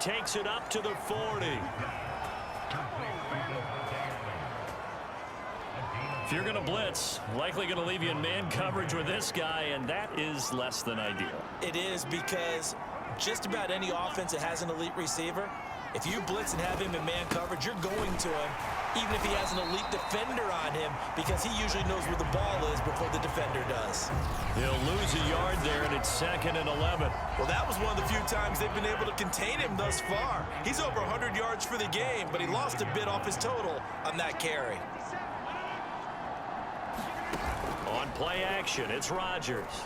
takes it up to the 40. If you're going to blitz, likely going to leave you in man coverage with this guy, and that is less than ideal. It is, because just about any offense that has an elite receiver, if you blitz and have him in man coverage, you're going to him, even if he has an elite defender on him, because he usually knows where the ball is before the defender does. He'll lose a yard there, and it's 2nd and 11. Well, that was one of the few times they've been able to contain him thus far. He's over 100 yards for the game, but he lost a bit off his total on that carry. On play action, it's Rodgers.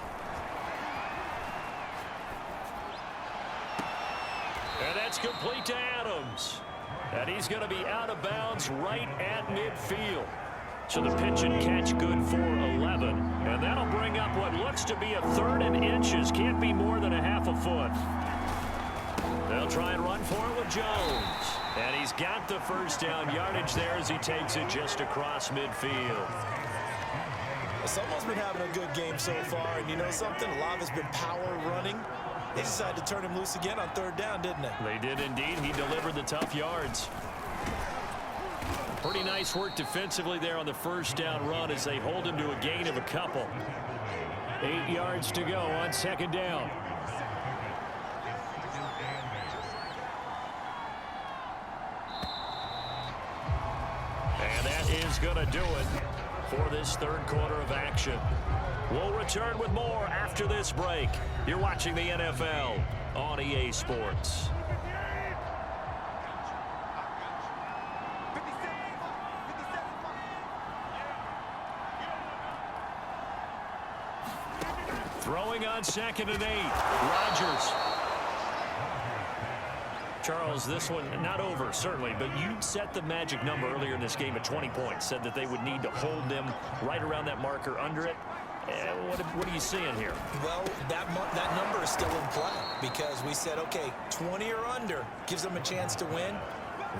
And that's complete to Adams. And he's going to be out of bounds right at midfield. So the pitch and catch good for 11. And that'll bring up what looks to be a 3rd and inches. Can't be more than a half a foot. They'll try and run for it with Jones. And he's got the first down yardage there as he takes it just across midfield. Someone's been having a good game so far, and you know something? A lot has been power running. They decided to turn him loose again on 3rd down, didn't they? They did indeed. He delivered the tough yards. Pretty nice work defensively there on the first down run as they hold him to a gain of a couple. 8 yards to go on 2nd down. And that is going to do it for this 3rd quarter of action. We'll return with more after this break. You're watching the NFL on EA Sports. Throwing on 2nd and 8. Rodgers. Charles, this one not over, certainly, but you set the magic number earlier in this game at 20 points. Said that they would need to hold them right around that marker under it. What are you seeing here? Well, that number is still in play because we said, okay, 20 or under gives them a chance to win.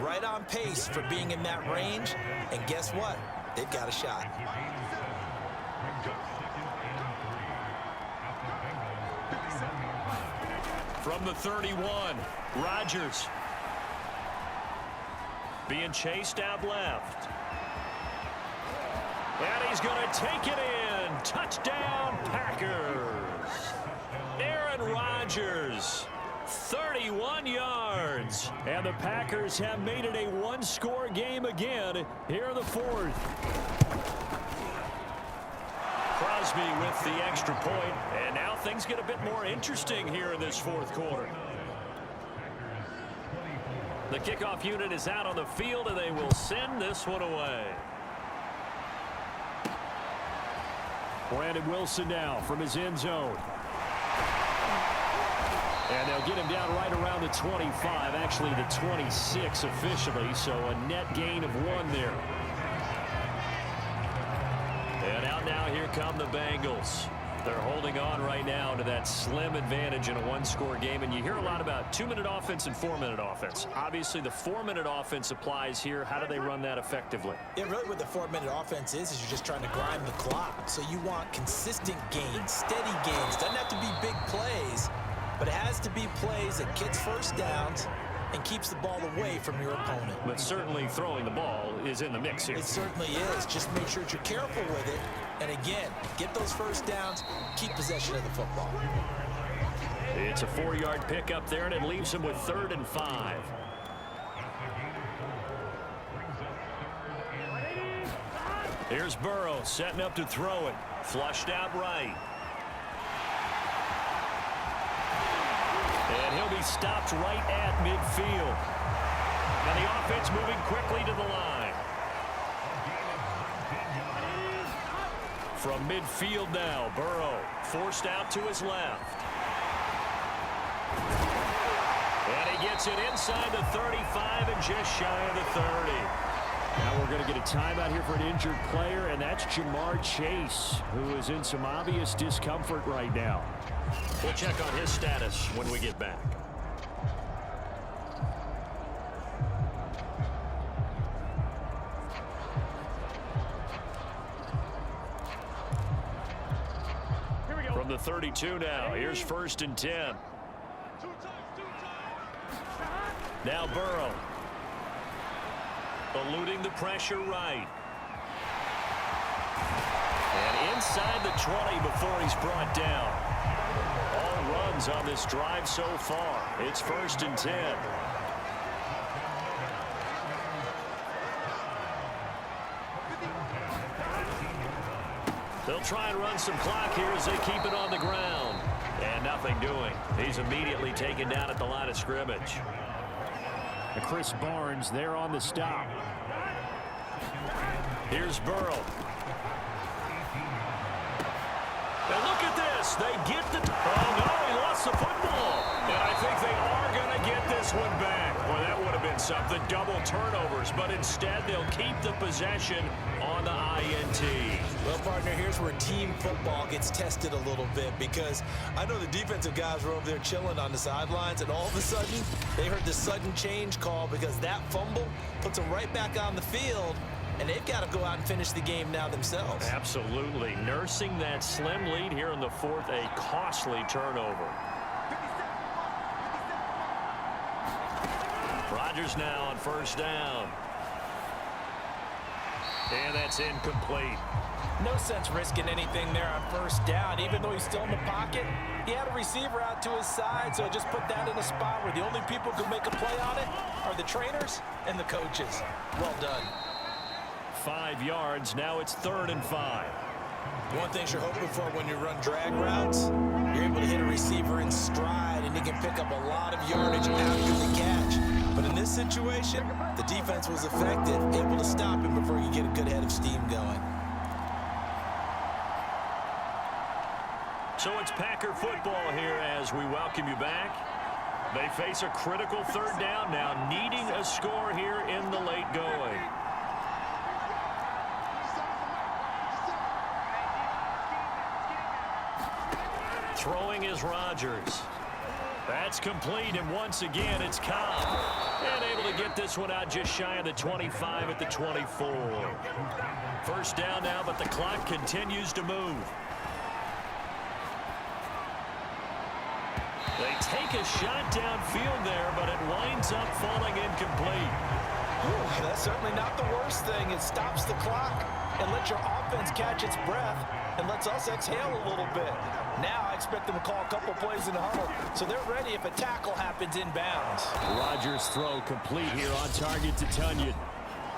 Right on pace for being in that range. And guess what? They've got a shot. From the 31, Rodgers. Being chased out left. And he's going to take it in. Touchdown, Packers. Aaron Rodgers, 31 yards. And the Packers have made it a one-score game again here in the 4th. Crosby with the extra point, and now things get a bit more interesting here in this 4th quarter. The kickoff unit is out on the field, and they will send this one away. Brandon Wilson now from his end zone. And they'll get him down right around the 25, actually the 26 officially, so a net gain of 1 there. And out now, here come the Bengals. They're holding on right now to that slim advantage in a one-score game. And you hear a lot about 2-minute offense and 4-minute offense. Obviously, the 4-minute offense applies here. How do they run that effectively? Yeah, really what the 4-minute offense is you're just trying to grind the clock. So you want consistent gains, steady gains. Doesn't have to be big plays, but it has to be plays that gets first downs and keeps the ball away from your opponent. But certainly throwing the ball is in the mix here. It certainly is. Just make sure that you're careful with it. And again, get those first downs, keep possession of the football. It's a 4-yard pickup there, and it leaves him with 3rd and 5. Here's Burrow setting up to throw it. Flushed out right. And he'll be stopped right at midfield. And the offense moving quickly to the line. From midfield now, Burrow forced out to his left. And he gets it inside the 35 and just shy of the 30. Now we're going to get a timeout here for an injured player, and that's Jamar Chase, who is in some obvious discomfort right now. We'll check on his status when we get back. From the 32 now, here's 1st and 10. Now Burrow. Eluding the pressure right. And inside the 20 before he's brought down. All runs on this drive so far. It's 1st and 10. They'll try and run some clock here as they keep it on the ground. And nothing doing. He's immediately taken down at the line of scrimmage. And Chris Barnes there on the stop. Here's Burrow. And look at this. They get the... Oh, no, he lost the football. And I think they are going to get this one back. Well, that would have been something. Double turnovers. But instead, they'll keep the possession on the INT. Well, partner, here's where team football gets tested a little bit, because I know the defensive guys were over there chilling on the sidelines, and all of a sudden, they heard the sudden change call because that fumble puts them right back on the field, and they've got to go out and finish the game now themselves. Absolutely. Nursing that slim lead here in the 4th, a costly turnover. Rodgers now on 1st down. And that's incomplete. No sense risking anything there on 1st down. Even though he's still in the pocket, he had a receiver out to his side, so just put that in a spot where the only people who can make a play on it are the trainers and the coaches. Well done. 5 yards. Now it's 3rd and 5. One thing you're hoping for when you run drag routes, you're able to hit a receiver in stride, and he can pick up a lot of yardage after the catch. But in this situation, the defense was effective, able to stop him before you get a good head of steam going. So it's Packer football here as we welcome you back. They face a critical 3rd down now, needing a score here in the late going. Throwing is Rodgers. That's complete, and once again, it's Cobb. And able to get this one out just shy of the 25 at the 24. 1st down now, but the clock continues to move. They take a shot downfield there, but it winds up falling incomplete. Whew, that's certainly not the worst thing. It stops the clock and lets your offense catch its breath and lets us exhale a little bit. Now I expect them to call a couple plays in the huddle, so they're ready if a tackle happens inbounds. Rodgers' throw complete here on target to Tunyon.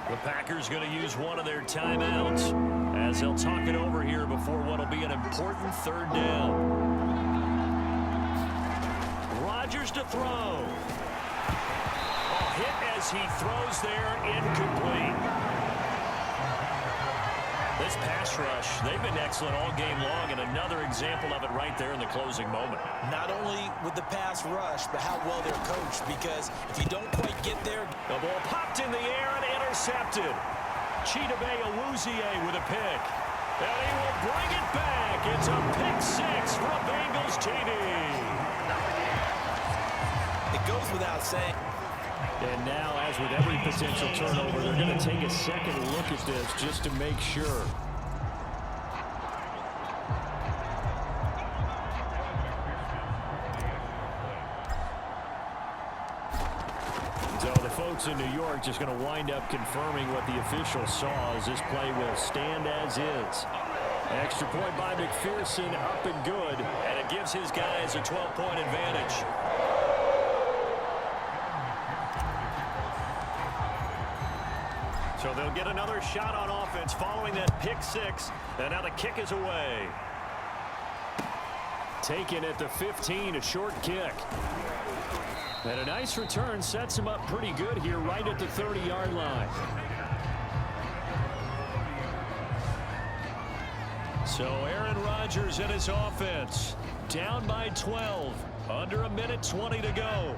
The Packers going to use one of their timeouts as they'll talk it over here before what will be an important 3rd down. Rodgers to throw. Oh, hit as he throws there, incomplete. This pass rush, they've been excellent all game long, and another example of it right there in the closing moment. Not only with the pass rush, but how well they're coached, because if you don't quite get there... The ball popped in the air and intercepted. Chidobe Awuzie with a pick. And he will bring it back. It's a pick 6 for a Bengals TD. It goes without saying. And now, as with every potential turnover, they're going to take a second look at this just to make sure. So the folks in New York just going to wind up confirming what the official saw, as this play will stand as is. Extra point by McPherson, up and good. And it gives his guys a 12-point advantage. So they'll get another shot on offense following that pick 6. And now the kick is away. Taken at the 15, a short kick. And a nice return sets him up pretty good here right at the 30-yard line. So Aaron Rodgers and his offense down by 12. Under a minute 20 to go.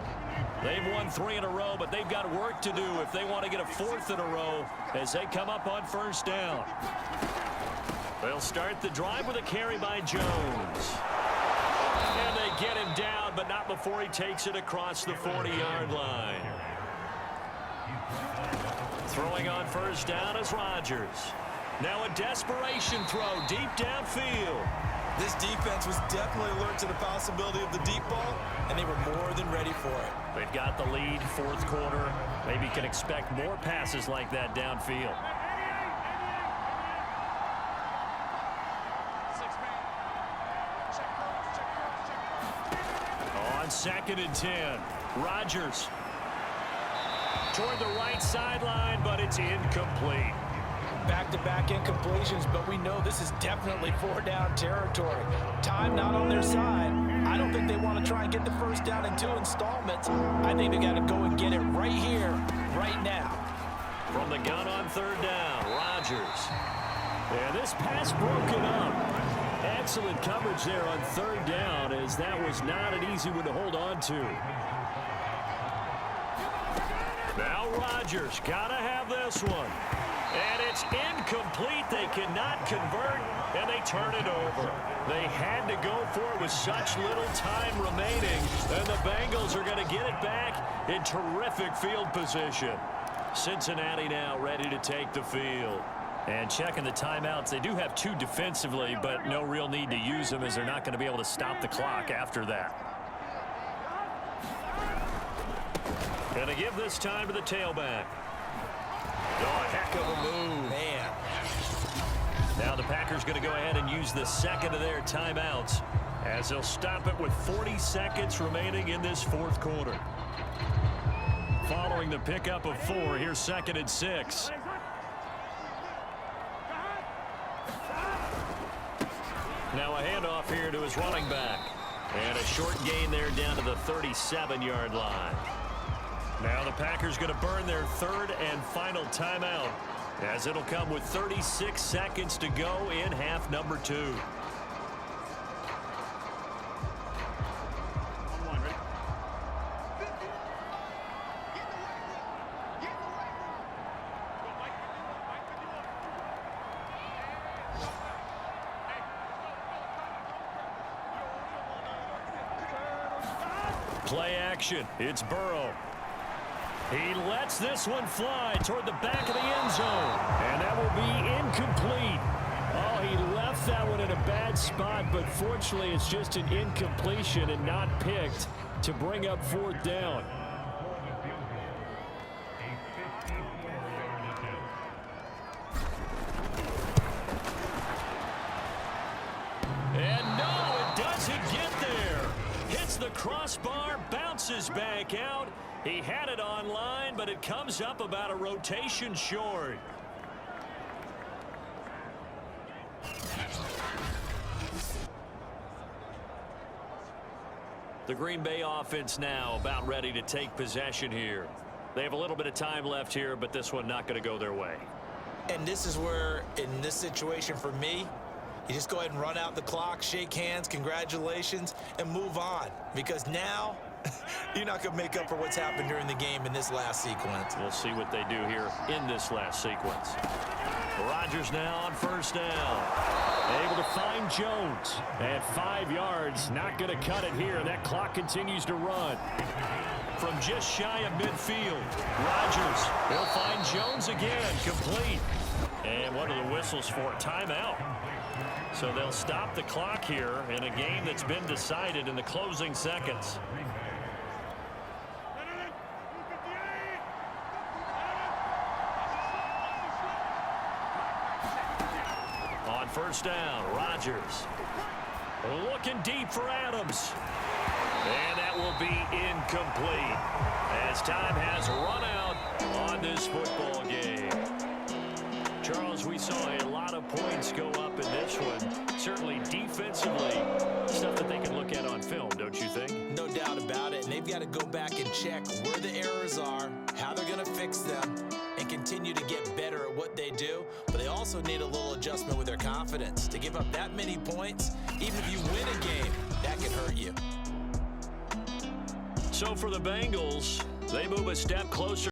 They've won 3 in a row, but they've got work to do if they want to get a 4th in a row as they come up on 1st down. They'll start the drive with a carry by Jones. And they get him down, but not before he takes it across the 40-yard line. Throwing on 1st down is Rodgers. Now a desperation throw deep downfield. This defense was definitely alert to the possibility of the deep ball, and they were more than ready for it. They've got the lead, fourth quarter. Maybe can expect more passes like that downfield. On 2nd and 10, Rodgers toward the right sideline, but it's incomplete. Back-to-back incompletions, but we know this is definitely 4-down territory. Time not on their side. I don't think they want to try and get the first down in 2 installments. I think they got to go and get it right here, right now. From the gun on 3rd down, Rodgers. And this pass broken up. Excellent coverage there on 3rd down, as that was not an easy one to hold on to. Now Rodgers got to have this one. And it's incomplete. They cannot convert, and they turn it over. They had to go for it with such little time remaining, and the Bengals are going to get it back in terrific field position. Cincinnati now ready to take the field. And checking the timeouts, they do have 2 defensively, but no real need to use them as they're not going to be able to stop the clock after that. Going to give this time to the tailback. Oh, a heck of a move. Man. Now the Packers going to go ahead and use the second of their timeouts as they'll stop it with 40 seconds remaining in this fourth quarter. Following the pickup of 4, here's 2nd and 6. Now a handoff here to his running back. And a short gain there down to the 37-yard line. Now the Packers going to burn their 3rd and final timeout, as it'll come with 36 seconds to go in half number 2. Play action. It's Burrow. He lets this one fly toward the back of the end zone. And that will be incomplete. Oh, he left that one in a bad spot, but fortunately it's just an incompletion and not picked to bring up 4th down. And no, it doesn't get there. Hits the crossbar, bounces back out. He had it online, but it comes up about a rotation short. The Green Bay offense now about ready to take possession here. They have a little bit of time left here, but this one not going to go their way. And this is where, in this situation for me, you just go ahead and run out the clock, shake hands, congratulations, and move on. Because now, you're not going to make up for what's happened during the game in this last sequence. We'll see what they do here in this last sequence. Rodgers now on 1st down. Able to find Jones at 5 yards. Not going to cut it here. That clock continues to run. From just shy of midfield, Rodgers, he'll find Jones again, complete. And what are the whistles for? Timeout. So they'll stop the clock here in a game that's been decided in the closing seconds. On 1st down, Rodgers looking deep for Adams. And that will be incomplete as time has run out on this football game. Charles, we saw a lot of points go up in this one. Certainly defensively, stuff that they can look at on film, don't you think? No doubt about it. And they've got to go back and check where the errors are, how they're going to fix them, and continue to get better at what they do. But they also need a little adjustment with their confidence. To give up that many points, even if you win a game, that can hurt you. So for the Bengals, they move a step closer